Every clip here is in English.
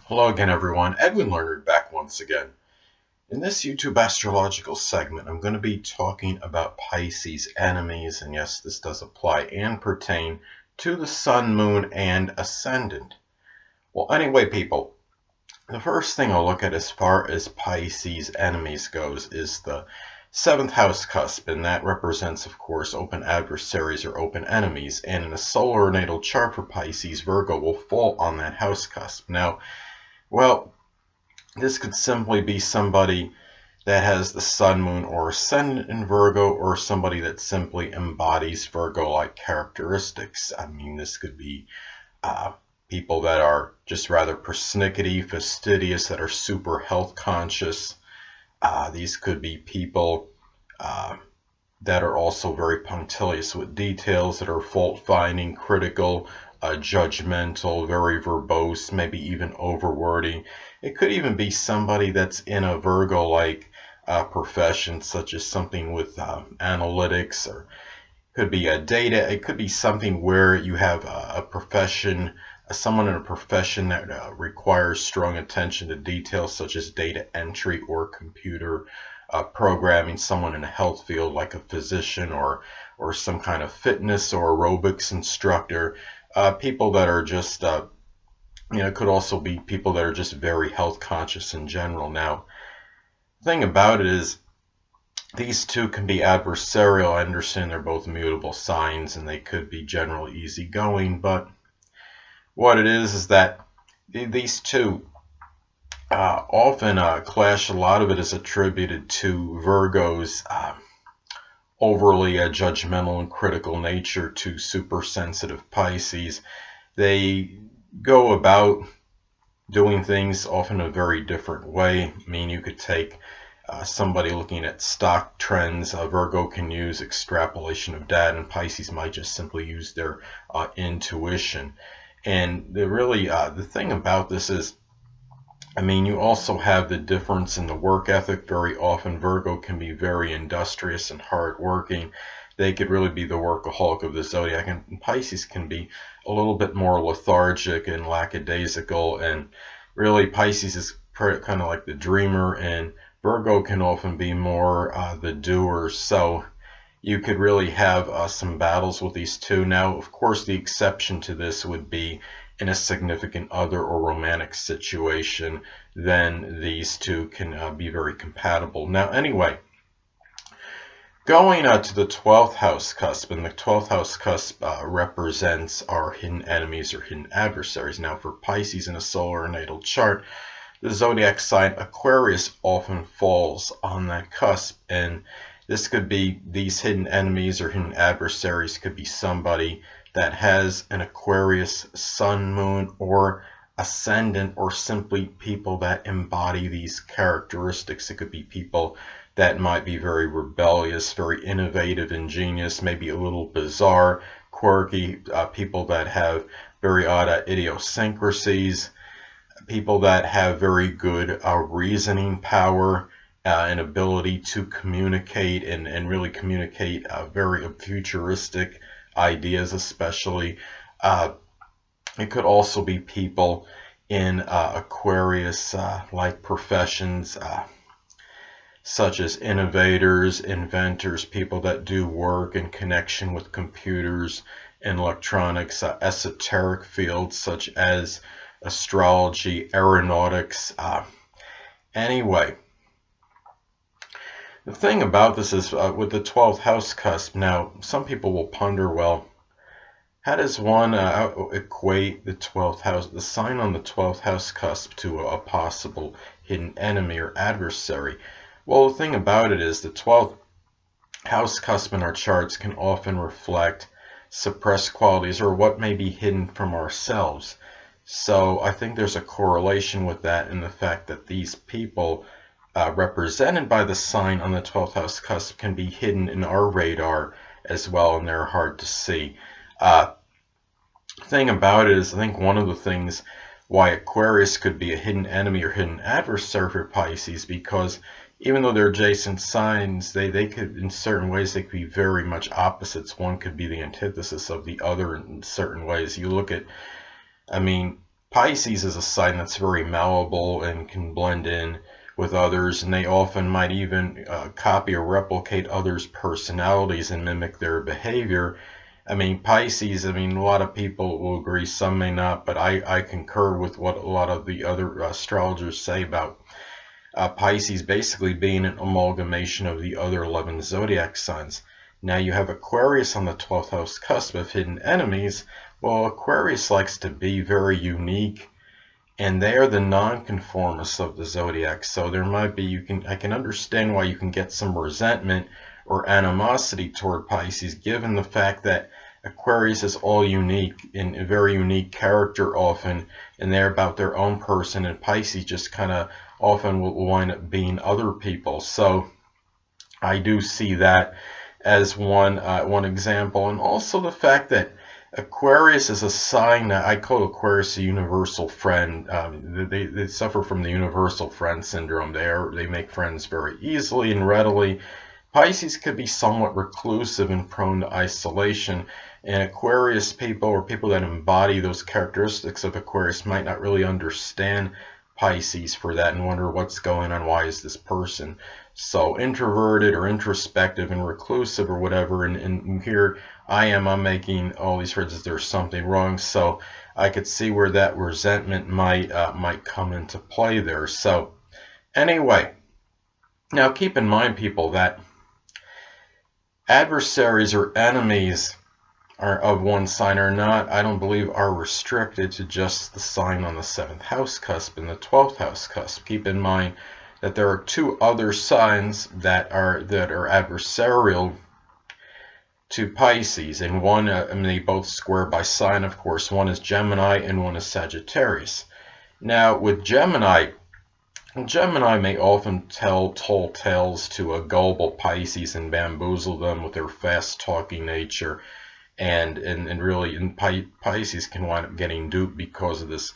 Hello again, everyone. Edwin Learnard back once again. In this YouTube astrological segment, I'm going to be talking about Pisces enemies, and yes, this does apply and pertain to the Sun, Moon, and Ascendant. Well, anyway, people, the first thing I'll look at as far as Pisces enemies goes is the 7th House Cusp, and that represents, of course, open adversaries or open enemies. And in a solar natal chart for Pisces, Virgo will fall on that House Cusp. Now, well, this could simply be somebody that has the Sun, Moon, or Ascendant in Virgo, or somebody that simply embodies Virgo-like characteristics. I mean, this could be people that are just rather persnickety, fastidious, that are super health conscious. These could be people that are also very punctilious with details, that are fault-finding, critical, judgmental, very verbose, maybe even overwordy. It could even be somebody that's in a Virgo-like profession, such as something with analytics, or could be a data. It could be something where you have a profession, someone in a profession that requires strong attention to detail, such as data entry or computer programming, someone in a health field like a physician or some kind of fitness or aerobics instructor. People that are just, could also be people that are just very health conscious in general. Now, the thing about it is, these two can be adversarial. I understand they're both mutable signs and they could be generally easygoing, but what it is that these two often clash. A lot of it is attributed to Virgo's overly judgmental and critical nature to super sensitive Pisces. They go about doing things often a very different way. I mean, you could take somebody looking at stock trends. Virgo can use extrapolation of data, and Pisces might just simply use their intuition. And the thing about this is, I mean, you also have the difference in the work ethic. Very often, Virgo can be very industrious and hardworking. They could really be the workaholic of the zodiac, and Pisces can be a little bit more lethargic and lackadaisical. And really, Pisces is kind of like the dreamer, and Virgo can often be more the doer. So you could really have some battles with these two. Now, of course, the exception to this would be in a significant other or romantic situation. Then these two can be very compatible. Now, anyway, going to the 12th house cusp, and the 12th house cusp represents our hidden enemies or hidden adversaries. Now, for Pisces in a solar natal chart, the zodiac sign Aquarius often falls on that cusp, and this could be these hidden enemies or hidden adversaries could be somebody that has an Aquarius Sun, Moon, or Ascendant, or simply people that embody these characteristics. It could be people that might be very rebellious, very innovative, ingenious, maybe a little bizarre, quirky, people that have very odd idiosyncrasies, people that have very good reasoning power, an ability to communicate and really communicate very futuristic ideas, especially. It could also be people in Aquarius like professions, such as innovators, inventors, people that do work in connection with computers and electronics, esoteric fields such as astrology, aeronautics. Anyway, the thing about this is with the 12th house cusp, now some people will ponder, well, how does one equate the 12th house, the sign on the 12th house cusp, to a possible hidden enemy or adversary? Well, the thing about it is the 12th house cusp in our charts can often reflect suppressed qualities or what may be hidden from ourselves. So I think there's a correlation with that in the fact that these people represented by the sign on the 12th house cusp can be hidden in our radar as well, and they're hard to see. Thing about it is, I think one of the things why Aquarius could be a hidden enemy or hidden adversary for Pisces, because even though they're adjacent signs, they could, in certain ways, they could be very much opposites. One could be the antithesis of the other in certain ways. You look at, I mean, Pisces is a sign that's very malleable and can blend in with others, and they often might even copy or replicate others' personalities and mimic their behavior. I mean, Pisces, I mean, a lot of people will agree, some may not, but I concur with what a lot of the other astrologers say about Pisces basically being an amalgamation of the other 11 zodiac signs. Now you have Aquarius on the 12th house cusp of hidden enemies. Well, Aquarius likes to be very unique, and they are the nonconformists of the zodiac. So there might be, I can understand why you can get some resentment or animosity toward Pisces, given the fact that Aquarius is all unique and a very unique character often, and they're about their own person, and Pisces just kind of often will wind up being other people. So I do see that as one example, and also the fact that Aquarius is a sign that I call Aquarius a universal friend. They suffer from the universal friend syndrome. They make friends very easily and readily. Pisces could be somewhat reclusive and prone to isolation, and Aquarius people, or people that embody those characteristics of Aquarius, might not really understand Pisces for that and wonder what's going on, why is this person so introverted or introspective and reclusive or whatever, and here I'm making all these friends as there's something wrong. So I could see where that resentment might come into play there. So anyway, now keep in mind, people, that adversaries or enemies of one sign are not, I don't believe, are restricted to just the sign on the 7th house cusp and the 12th house cusp. Keep in mind that there are two other signs that are adversarial to Pisces, and one, they both square by sign, of course. One is Gemini and one is Sagittarius. Now with Gemini may often tell tall tales to a gullible Pisces and bamboozle them with their fast-talking nature, and Pisces can wind up getting duped because of this.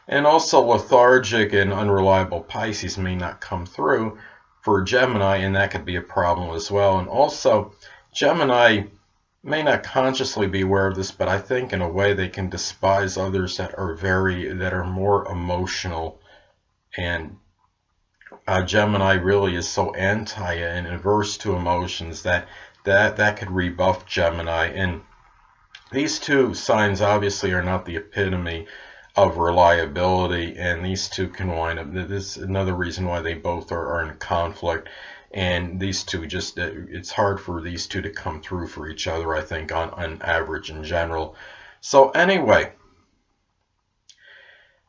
And also lethargic and unreliable Pisces may not come through for Gemini, and that could be a problem as well. And also, Gemini may not consciously be aware of this, but I think in a way they can despise others that are more emotional, and Gemini really is so anti and averse to emotions that could rebuff Gemini. And these two signs obviously are not the epitome of reliability, and these two can wind up, this is another reason why they both are in conflict, and these two just, it's hard for these two to come through for each other, I think, on average in general. So anyway,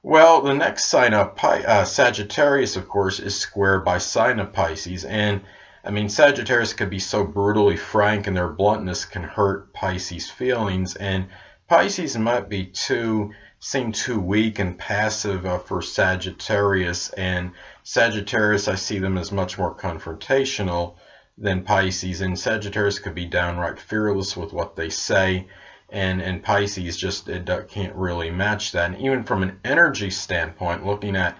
well, the next sign up, Sagittarius, of course, is squared by sign of Pisces, and I mean, Sagittarius could be so brutally frank, and their bluntness can hurt Pisces' feelings, and Pisces might be seem too weak and passive for Sagittarius, and Sagittarius, I see them as much more confrontational than Pisces, and Sagittarius could be downright fearless with what they say, and Pisces just can't really match that. And even from an energy standpoint, looking at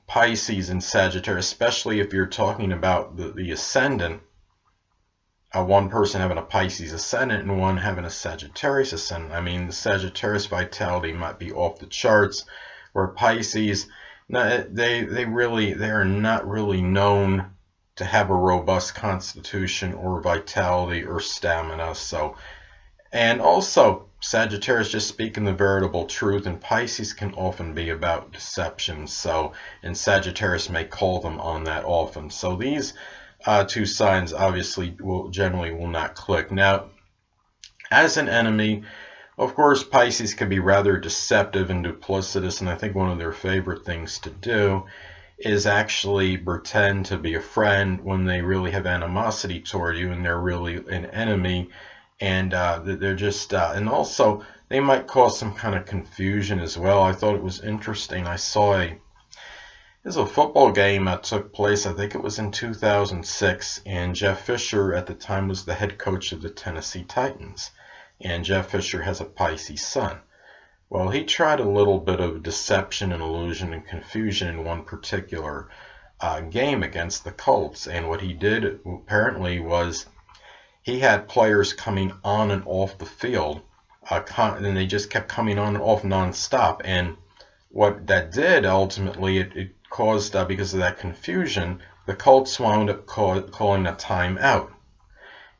Pisces and Sagittarius, especially if you're talking about the Ascendant, one person having a Pisces Ascendant and one having a Sagittarius Ascendant. I mean, the Sagittarius vitality might be off the charts, where Pisces, they are not really known to have a robust constitution or vitality or stamina. So, and also Sagittarius just speaking the veritable truth, and Pisces can often be about deception. So, and Sagittarius may call them on that often. So these two signs obviously generally will not click. Now, as an enemy, of course, Pisces can be rather deceptive and duplicitous, and I think one of their favorite things to do is actually pretend to be a friend when they really have animosity toward you and they're really an enemy. And they're just, and also they might cause some kind of confusion as well. I thought it was interesting. I saw there's a football game that took place, I think it was in 2006, and Jeff Fisher at the time was the head coach of the Tennessee Titans. And Jeff Fisher has a Pisces sun. Well, he tried a little bit of deception and illusion and confusion in one particular game against the Colts. And what he did apparently was he had players coming on and off the field and they just kept coming on and off nonstop. And what that did ultimately, it caused, because of that confusion, the cults wound up calling a timeout.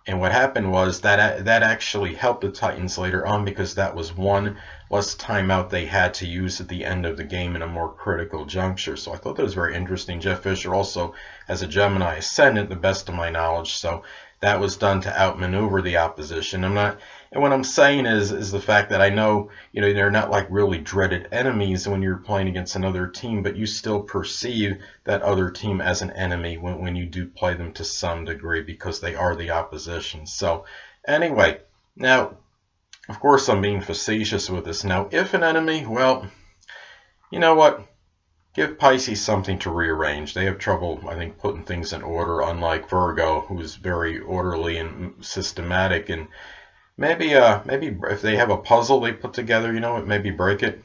And what happened was that actually helped the Titans later on, because that was one less timeout they had to use at the end of the game in a more critical juncture. So I thought that was very interesting. Jeff Fisher also has a Gemini Ascendant, the best of my knowledge, so that was done to outmaneuver the opposition. And what I'm saying is the fact that I know, they're not like really dreaded enemies when you're playing against another team, but you still perceive that other team as an enemy when you do play them to some degree, because they are the opposition. So anyway, now, of course, I'm being facetious with this. Now, if an enemy, well, you know what? Give Pisces something to rearrange. They have trouble, I think, putting things in order, unlike Virgo, who's very orderly and systematic. And maybe if they have a puzzle they put together, maybe break it.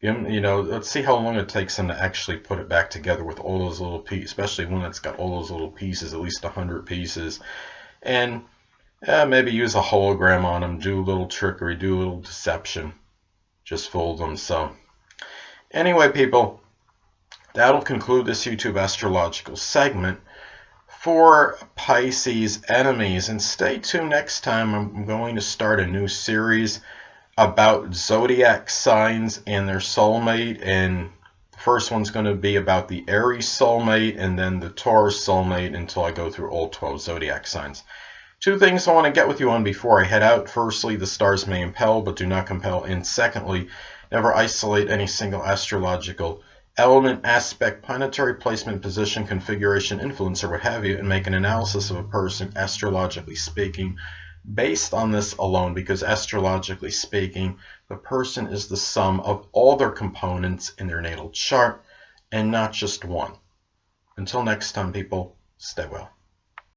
Let's see how long it takes them to actually put it back together with all those little pieces, especially one that's got all those little pieces, at least 100 pieces. And maybe use a hologram on them, do a little trickery, do a little deception, just fool them. So anyway, people, that'll conclude this YouTube astrological segment for Pisces enemies. And stay tuned next time. I'm going to start a new series about zodiac signs and their soulmate. And the first one's going to be about the Aries soulmate, and then the Taurus soulmate, until I go through all 12 zodiac signs. Two things I want to get with you on before I head out. Firstly, the stars may impel, but do not compel. And secondly, never isolate any single astrological element, aspect, planetary placement, position, configuration, influence, or what have you, and make an analysis of a person, astrologically speaking, based on this alone, because astrologically speaking, the person is the sum of all their components in their natal chart, and not just one. Until next time, people, stay well.